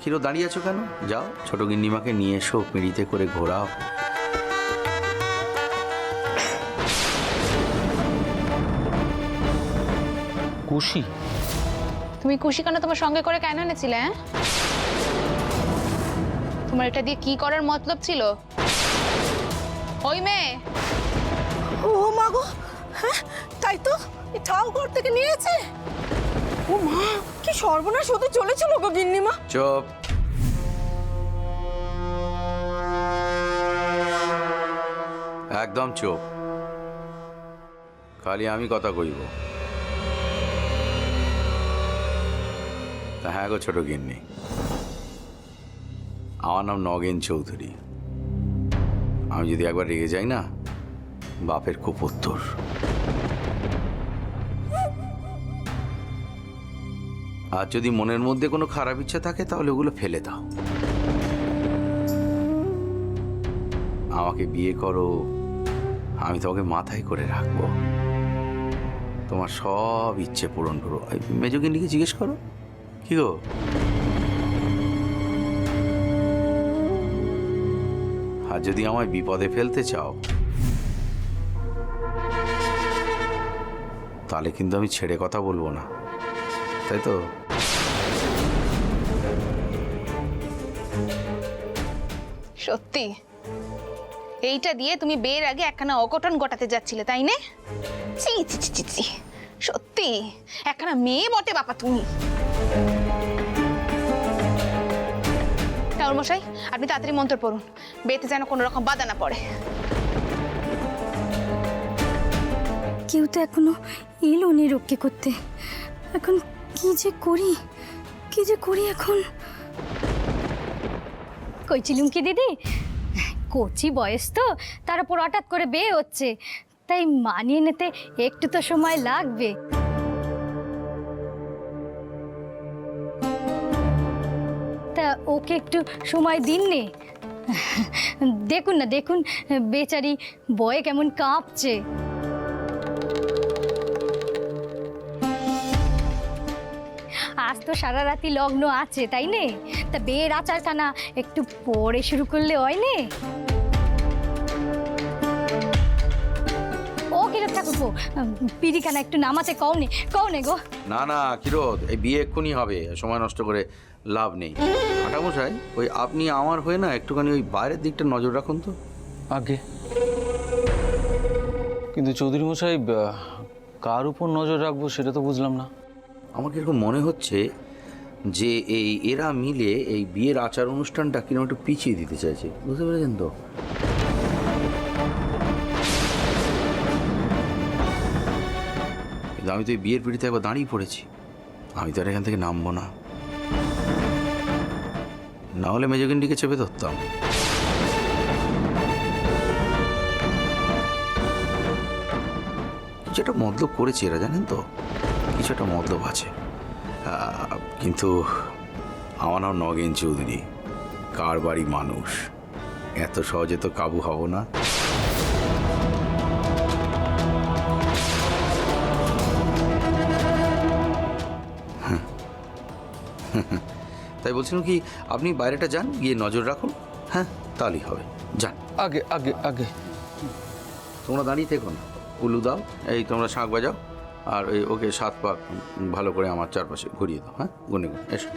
ক্ষীর দাঁড়িয়ে আছো কেন? যাও ছোট গিন্নিমাকে নিয়ে এসো, পিঁড়িতে করে ঘোরাও। কুশি? তুমি কুশি কেন তোমার সঙ্গে করে কেন এনেছিলে? হ্যাঁ, তোমার এটা দিয়ে কি করার মতলব ছিল? ওই মেয়ে, ও মা গো, হ্যাঁ তাই তো, ঠাউ ঘর থেকে নিয়েছে। ও মা, কি সর্বনাশ হতে চলেছিল গো গিন্নিমা। চুপ। একদম চুপ। খালি আমি কথা কইব। তা হ্যাঁ গো ছোট গিন্নি, আমার নাম নগেন চৌধুরী। আমি যদি একবার রেগে যাই না, বাপের কুপুত্তর। আর যদি মনের মধ্যে কোনো খারাপ ইচ্ছা থাকে তাহলে ওগুলো ফেলে দাও। আমাকে বিয়ে করো, আমি তোমাকে মাথায় করে রাখবো, তোমার সব ইচ্ছে পূরণ করো। মেজগিন্নিকে জিজ্ঞেস করো। কি গো, আর যদি আমায় বিপদে ফেলতে চাও তাহলে কিন্তু আমি ছেড়ে কথা বলবো না, তাই তো? সত্যি এইটা দিয়ে তুমি বিয়ের আগে একখানা অঘটন ঘটাতে যাচ্ছিলে, তাই না? ছি ছি ছি ছি ছি, সত্যি একখানা মেয়ে বটে বাবা তুমি। ঠাকুর মশাই, আপনি তাড়াতাড়ি মন্ত্র পড়ুন, বিয়েতে যেন কোনো রকম বাধা না পড়ে। কেউ তো এখনো এলো নি রক্ষে করতে। এখন কি যে করি, কি যে করি এখন। কইছিলুম কি দিদি, কচি বয়স তো, তার উপর হঠাৎ করে বিয়ে হচ্ছে, তাই মানিয়ে নিতে একটু তো সময় লাগবে। তা ওকে একটু সময় দিন নে। দেখুন না, দেখুন বেচারি বয়ে কেমন কাঁপছে। আজ তো সারা রাতি লগ্ন আছে, তাই নে? তা বিয়ের আচারখানা একটু পরে শুরু করলে হয় নে? ও কিরক ঠাকুরপো, পিড়িখানা একটু নামাতে কও নে গো। না না কিরোদ, এই বিয়ে এক্ষুনি হবে, সময় নষ্ট করে লাভ নেই। কাটামশাই, ওই আপনি আমার হয়ে না একটুখানি ওই বাইরের দিকটা নজর রাখুন তো। আগে কিন্তু চৌধুরী মশাই, কার উপর নজর রাখবো সেটা তো বুঝলাম না। আমার কিরকম মনে হচ্ছে যে এরা মিলে এই বিয়ের আচার অনুষ্ঠানটা কিরকম একটু পিছিয়ে দিতে চাইছে, বুঝতে পেরেছেন তো? কিন্তু আমি তো এই বিয়ের পিড়িতে একবার দাঁড়িয়ে পড়েছি, আমি তো আর এখান থেকে নামবো না। না হলে মেজগিন্ডিকে চেপে ধরতাম। কিছু একটা মতলব করেছে এরা, জানেন তো? কিছু একটা মতলব আছে। কিন্তু আমার নাম নগেন চৌধুরী, কার বাড়ি মানুষ, এত সহজে তো কাবু হব না। তাই বলছিলাম কি, আপনি বাইরেটা যান, গিয়ে নজর রাখুন। হ্যাঁ, তাহলেই হবে, যান। আগে আগে আগে তোমরা দাঁড়িয়ে থেকো না, উলু দাও, এই তোমরা শাঁখ বাজাও, আর ওই ওকে 7 পাক ভালো করে আমার চারপাশে ঘুরিয়ে দাও। হ্যাঁ, গুনে গুনে এসো।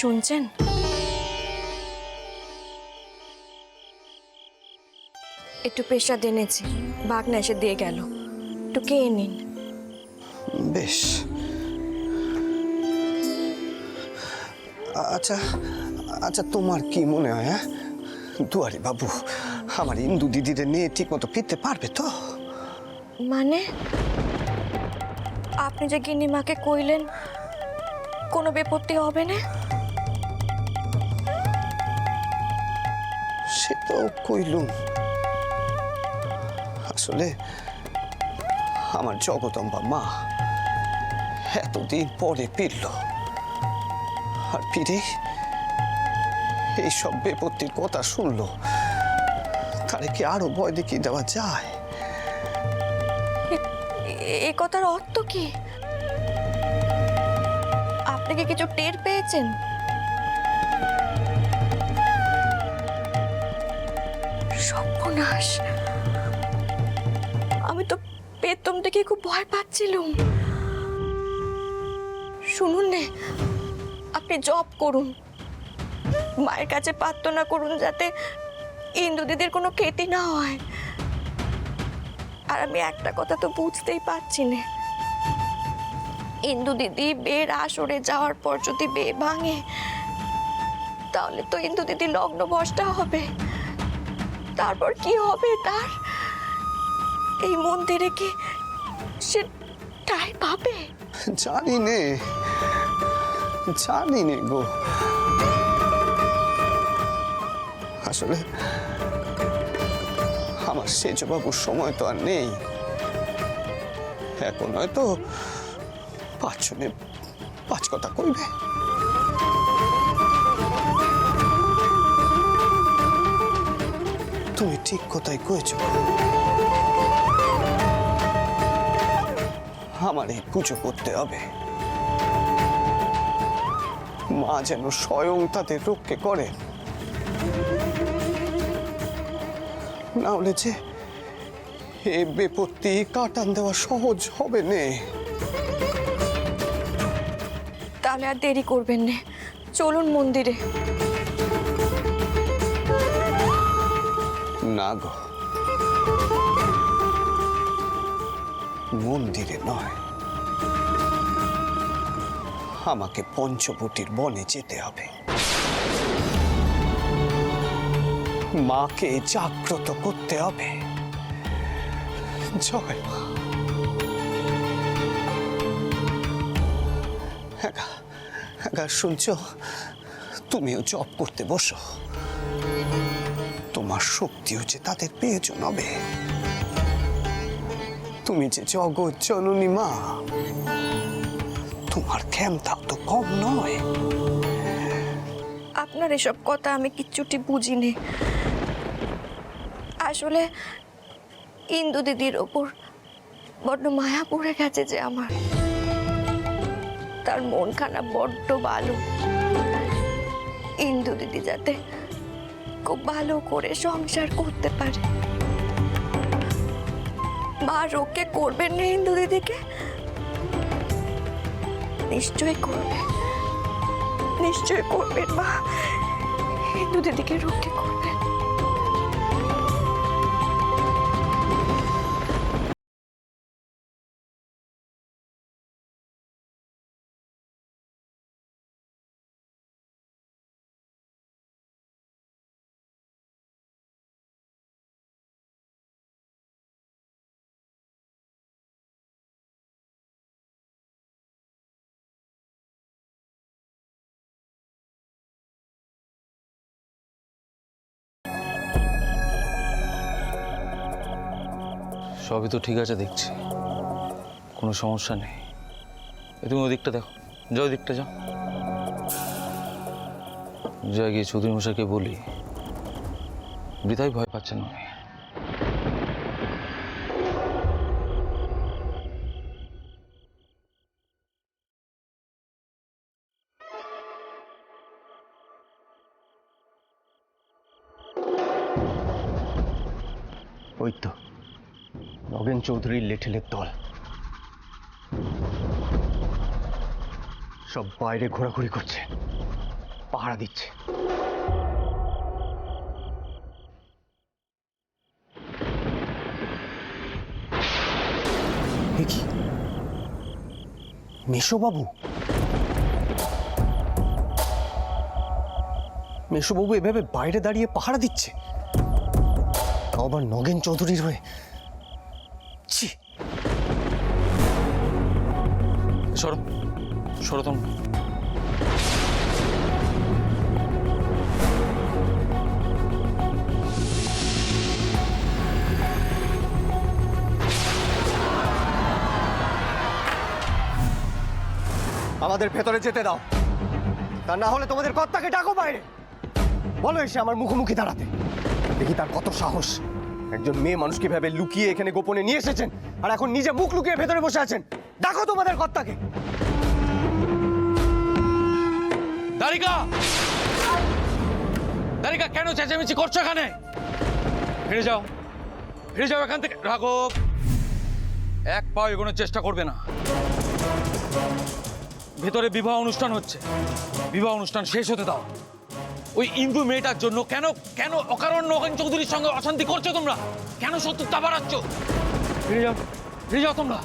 শুনছেন? একটু পেশা এনেছি, বাগনা এসে দিয়ে গেল। একটু খেয়ে নিন। বেশ। আচ্ছা আচ্ছা, তোমার কি মনে হয় হ্যাঁ, দুয়ারি বাবু আমার ইন্দু দিদিরে নিয়ে ঠিক মতো ফিরতে পারবে তো? মানে আপনি যে গিন্নিমাকে কইলেন কোনো বিপত্তি হবে না? সে তো কইলুম, আসলে আমার জগদম্বা মা এতদিন পরে ফিরল, আর ফিরে এইসব বিপত্তির কথা শুনলো, তারে কি আরো ভয় দেখিয়ে দেওয়া যায়? এ কথার অর্থ কি? আপনি কি কিছু টের পেয়েছেন? সর্বনাশ, আমি তো পেতম দেখে খুব ভয় পাচ্ছিলাম। শুনুন নে, আপনি জব করুন, মায়ের কাছে প্রার্থনা করুন যাতে ইন্দু দিদির কোনো ক্ষতি না হয়। আর আমি একটা কথা তো বুঝতেই পারছি না, ইন্দু দিদি বের আসরে যাওয়ার পর যদি বে ভাঙে, তাহলে তো ইন্দু দিদি লগ্ন ভ্রষ্টা হবে। তারপর কি হবে তার? এই মন্দিরে কি সে ঠাঁই পাবে? জানি নে গো, আসলে আমার সেজবাবুর সময় তো আর নেই। এখন হয়তো 5 জনে 5 কথা কইবে। তুমি ঠিক কথাই কয়েছ, আমার এই পুজো করতে হবে। মা যেন স্বয়ং তাদের রক্ষে করে, না হলে যে এ বিপত্তি কাটান দেওয়া সহজ হবে না। তাহলে আর দেরি করবেন না, চলুন মন্দিরে। না গো, মন্দিরে নয়, আমাকে পঞ্চবটির বনে যেতে হবে। মাকে জাগ্রত করতে হবে। জয় মা। শুনছ, তুমিও জব করতে বসো, তোমার শক্তি হচ্ছে তাদের প্রয়োজন হবে। তুমি যে জগৎ জননী মা, তোমার ক্ষমতাও তো কম নয়। আপনার এসব কথা আমি কিচ্ছুটি বুঝিনি। আসলে ইন্দু দিদির ওপর বড্ড মায়া পড়ে গেছে যে আমার। তার মনখানা বড্ড ভালো। ইন্দু দিদি যাতে খুব ভালো করে সংসার করতে পারে। মা রক্ষে করবেন না ইন্দু দিদিকে? নিশ্চয়ই করবে, নিশ্চয়ই করবেন মা, ইন্দু দিদিকে রক্ষে করবেন। সবই তো ঠিক আছে দেখছি, কোনো সমস্যা নেই। তুমি ওদিকটা দেখো, যাও ওদিকটা যাও, যা গিয়ে চৌধুরী মশাইকে বলি বৃথাই ভয় পাচ্ছে না। ওই তো নগেন চৌধুরীর লেঠেলের দল, সব বাইরে ঘোরাঘুরি করছে, পাহারা দিচ্ছে। এ কি মেশোবাবু? মেশোবাবু এভাবে বাইরে দাঁড়িয়ে পাহারা দিচ্ছে, তাও আবার নগেন চৌধুরীর হয়ে। ছি! সরো সরো তোমরা। আমাদের ভেতরে যেতে দাও, তা না হলে তোমাদের কর্তাকে ডাকো বাইরে। বলো এসে আমার মুখোমুখি দাঁড়াতে, দেখি তার কত সাহস। একজন মেয়ে মানুষকে ভেবে লুকিয়ে এখানে গোপনে নিয়ে এসেছেন, আর এখন নিজে মুখ লুকিয়ে ভেতরে বসে আছেন। ডাকো তোমাদের কর্তাকে। দারিকা, দারিকা, কেন চেঁচামেচি করছো এখানে? ফিরে যাও, ফিরে যাও এখান থেকে। রাঘব, এক পাও এগোনোর চেষ্টা করবে না। ভেতরে বিবাহ অনুষ্ঠান হচ্ছে, বিবাহ অনুষ্ঠান শেষ হতে দাও। ওই ইন্দু মেয়েটার জন্য কেন কেন অকারণ নগেন চৌধুরীর সঙ্গে অশান্তি করছো তোমরা? কেন শত্রুতা বাড়াচ্ছ? ফিরে যাও, ফিরে যাও তোমরা।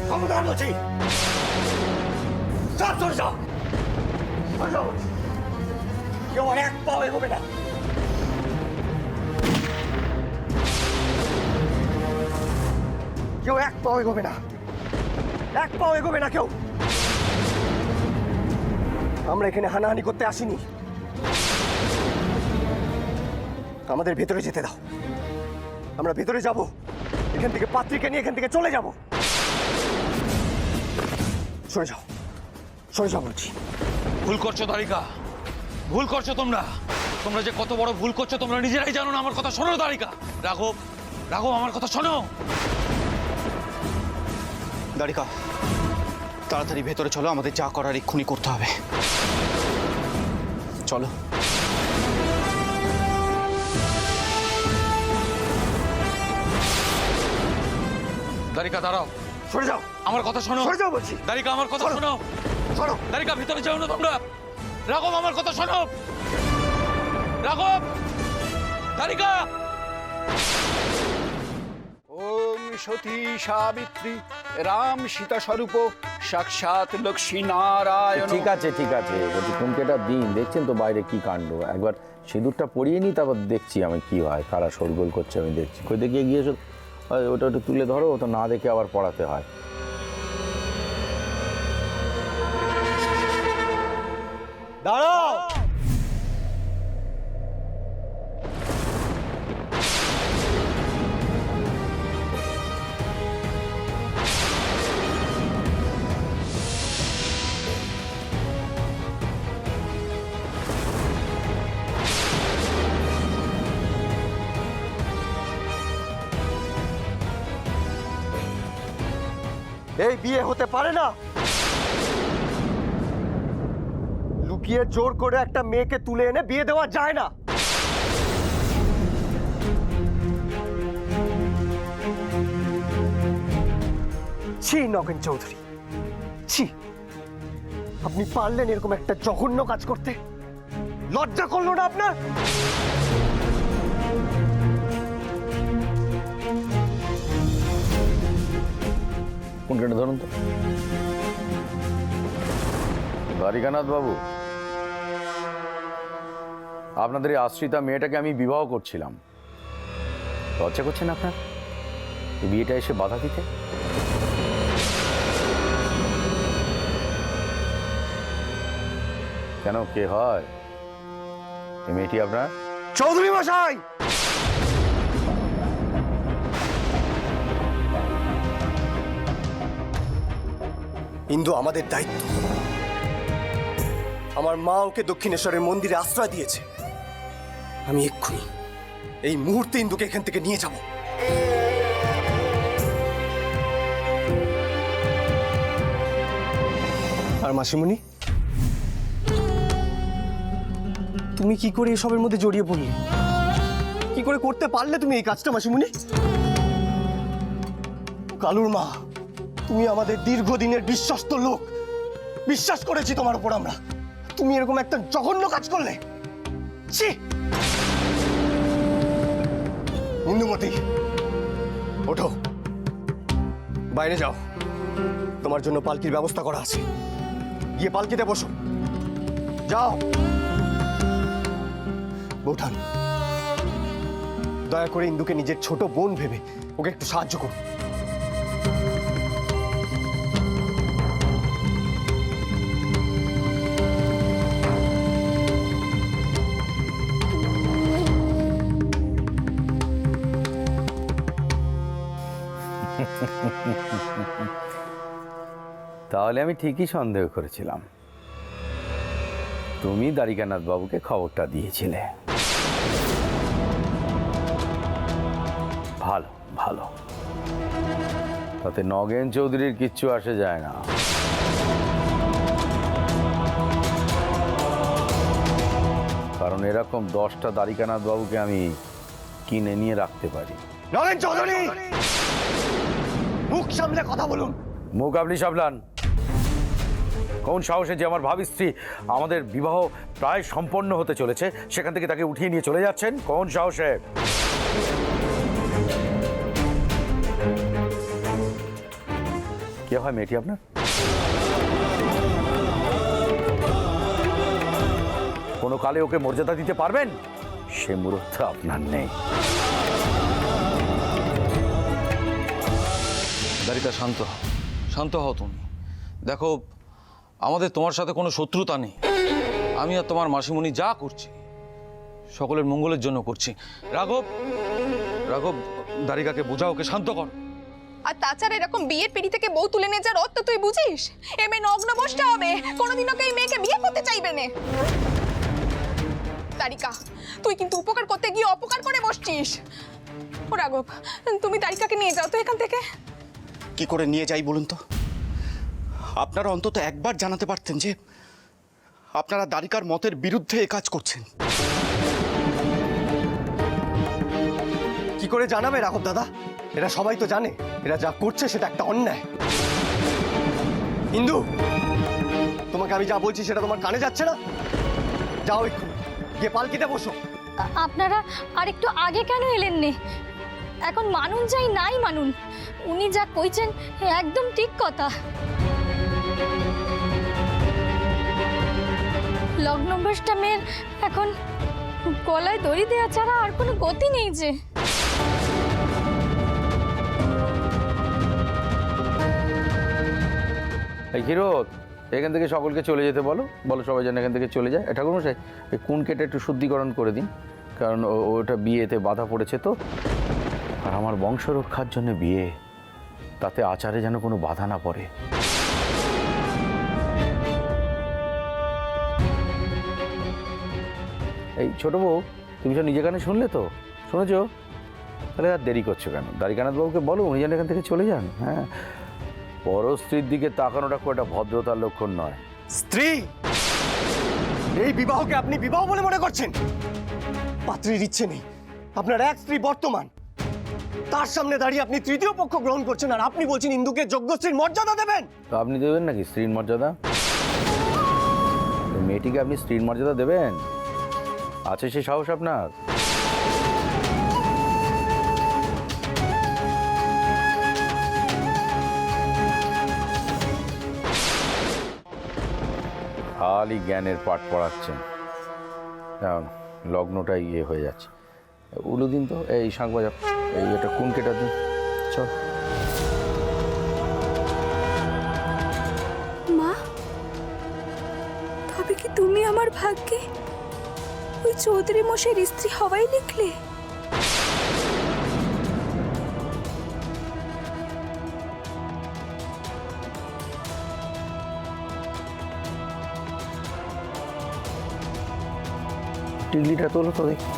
খবরদার বলছি, সব চলে যাও। কেউ আর এক পাও এগোবে না। কেউ এক পাও এগোবে না, এক পাও এগোবে না কেউ। আমরা এখানে হানাহানি করতে আসিনি, আমাদের ভেতরে যেতে দাও। আমরা ভেতরে যাব, এখান থেকে পাত্রীকে নিয়ে এখান থেকে চলে যাব। সরে যাও, সরে যাও বলছি। ভুল করছো দারিকা, ভুল করছো তোমরা। তোমরা যে কত বড় ভুল করছো তোমরা নিজেরাই জানো না। আমার কথা শোনো দারিকা। রাঘব, রাঘব, আমার কথা শোনো। দারিকা, তাড়াতাড়ি ভেতরে চলো, আমাদের যা করার এক্ষুনি করতে হবে। চলো। দারিকা দাঁড়াও, সরে যাও, আমার কথা শোনো। সরে যাও বলছি। দারিকা, আমার কথা সরো। শোনো। সরো। দারিকা, ভিতরে যাও না তোমরা। রাঘব, আমার কথা শোনো। রাঘব, দারিকা। ওম সতী সাবিত্রী রাম সীতা স্বরূপ সাক্ষাৎ লক্ষ্মী নারায়ণ। ঠিক আছে ঠিক আছে, বলছি কুমকেটা দিন, দেখছেন তো বাইরে কি কাণ্ড। একবার সিঁদুরটা পরিয়ে নিই, তারপর দেখছি আমি কি হয়, কারা শোরগোল করছে আমি দেখছি। কই দেখিয়ে গিয়েছো, ওটা একটু তুলে ধরো, ওটা না দেখে আবার পড়াতে হয়। দাঁড়াও। এই বিয়ে হতে পারে না। লুকিয়ে জোর করে একটা মেয়েকে তুলে এনে বিয়ে দেওয়া যায় না। ছি নগেন চৌধুরী, ছি! আপনি পারলেন এরকম একটা জঘন্য কাজ করতে? লজ্জা করলো না আপনার? কুমকেটা ধরুন তো। দ্বারিকানাথ বাবু, আপনাদের এই আশ্রিতা মেয়েটাকে আমি বিবাহ করছিলাম। লজ্জা করছেন আপনার এই বিয়েটা এসে বাধা দিতে? কেন, কে হয় এই মেয়েটি আপনার? চৌধুরী মশাই, ইন্দু আমাদের দায়িত্ব। আমার মা ওকে দক্ষিণেশ্বরের মন্দিরে আশ্রয় দিয়েছে। আমি এক্ষুনি এই মুহূর্তে ইন্দুকে এখান থেকে নিয়ে যাব। আর মাসিমণি, তুমি কি করে এসবের মধ্যে জড়িয়ে পড়লে? কি করে করতে পারলে তুমি এই কাজটা মাসিমণি? কালুর মা, তুমি আমাদের দীর্ঘদিনের বিশ্বস্ত লোক, বিশ্বাস করেছি তোমার উপর আমরা, তুমি এরকম একটা জঘন্য কাজ করলে। ছি! ইন্দুমতি, ওঠো, বাইরে যাও, তোমার জন্য পালকির ব্যবস্থা করা আছে, গিয়ে পালকিতে বসো, যাও। বৌঠান, দয়া করে ইন্দুকে নিজের ছোট বোন ভেবে ওকে একটু সাহায্য করুন। তাহলে আমি ঠিকই সন্দেহ করেছিলাম, তুমি দ্বারিকানাথ বাবুকে খবরটা দিয়েছিলে। ভালো ভালো, তাতে নগেন চৌধুরীর কিচ্ছু আসে যায় না। কারণ এরকম 10টা দ্বারিকানাথ বাবুকে আমি কিনে নিয়ে রাখতে পারি। নগেন চৌধুরী, মুখ সামলে কথা বলুন। মুখ আপনি সামলান। কোন সাহসে যে আমার ভাবী স্ত্রী, আমাদের বিবাহ প্রায় সম্পন্ন হতে চলেছে, সেখান থেকে তাকে উঠিয়ে নিয়ে চলে যাচ্ছেন? কোন সাহসে? কে হয় মেয়েটি আপনার? কোনো কালে ওকে মর্যাদা দিতে পারবেন? সে মূর্খ আপনার নেই। দারিকা, শান্ত হও, শান্ত হও তুমি। দেখো, আমাদের তোমার সাথে কোনো শত্রুতা নেই। আমি আর তোমার মাসিমণি যা করছি সকলের মঙ্গলের জন্য করছি। রাঘব, রাঘব, দারিকাকে বোঝাও, ওকে শান্ত কর। আর তাছাড়া এরকম বিয়ের পিড়ি থেকে বউ তুলে নিয়ে যাওয়ার অর্থ তুই বুঝিস? এ মেয়ে নগ্ন বসতে হবে, কোনোদিন ওকে এই মেয়েকে বিয়ে করতে চাইবে না। তারিকা, তুই কিন্তু উপকার করতে গিয়ে অপকার করে বসছিস। ও রাঘব, তুমি তারিকাকে নিয়ে যাও তো এখান থেকে। কি করে নিয়ে যাই বলুন তো? আপনারা অন্তত একবার জানাতে পারতেন যে আপনারা দ্বারিকার মতের বিরুদ্ধে এ কাজ করছেন। কি করে জানাবে রাঘব দাদা? এরা সবাই তো জানে এরা যা করছে সেটা একটা অন্যায়। ইন্দু, তোমাকে আমি যা বলছি সেটা তোমার কানে যাচ্ছে না? যাও একটু গিয়ে পালকিতে বসো। আপনারা আর একটু আগে কেন এলেন নে? এখন মানুন যাই নাই মানুন, উনি যা কইছেন একদম ঠিক কথা। লগ্নভ্রষ্টা মেয়ের এখন গলায় দড়ি দেওয়া ছাড়া আর কোনো গতি নেই যে। এই কিরোত, এখান থেকে সকলকে চলে যেতে বলো, বলো সবাই যেন এখান থেকে চলে যায়। ঠাকুরমশাই, এই কোন কেটে একটু শুদ্ধিকরণ করে দিন, কারণ ওটা বিয়েতে বাধা পড়েছে তো। আর আমার বংশ রক্ষার জন্য বিয়ে, তাতে আচারে যেন কোনো বাধা না পড়ে। এই ছোট বউ, তুমি সব নিজে কানে শুনলে তো? শুনেছো? তাহলে আর দেরি করছো কেন? দ্বারিকানাথ বাবুকে বলো উনি যেন এখান থেকে চলে যান। হ্যাঁ, পর স্ত্রীর দিকে তাকানোটা খুব একটা ভদ্রতার লক্ষণ নয়। স্ত্রী? এই বিবাহকে আপনি বিবাহ বলে মনে করছেন? পাত্রীর ইচ্ছে নেই, আপনার এক স্ত্রী বর্তমান, তার সামনে দাঁড়িয়ে আপনি তৃতীয় পক্ষ গ্রহণ করছেন, আর আপনি বলছেন ইন্দুকে যোগ্য স্ত্রীর মর্যাদা দেবেন। তো আপনি দেবেন নাকি স্ত্রীর মর্যাদা? মেয়েটিকে আপনি স্ত্রীর মর্যাদা দেবেন? আছে সে সাহস আপনার? খালি জ্ঞানের পাঠ পড়াচ্ছেন, লগ্নটাই ইয়ে হয়ে যাচ্ছে। উলু দিন তো, এই শাঁখ বাজা, এই এটা কোন কেটা দিন, চল। মা, তবে কি তুমি আমার ভাগ্যে ওই চৌধুরী মশাইয়ের স্ত্রী হওয়াই লিখলে? টিকলিটা তোলো তো দেখি।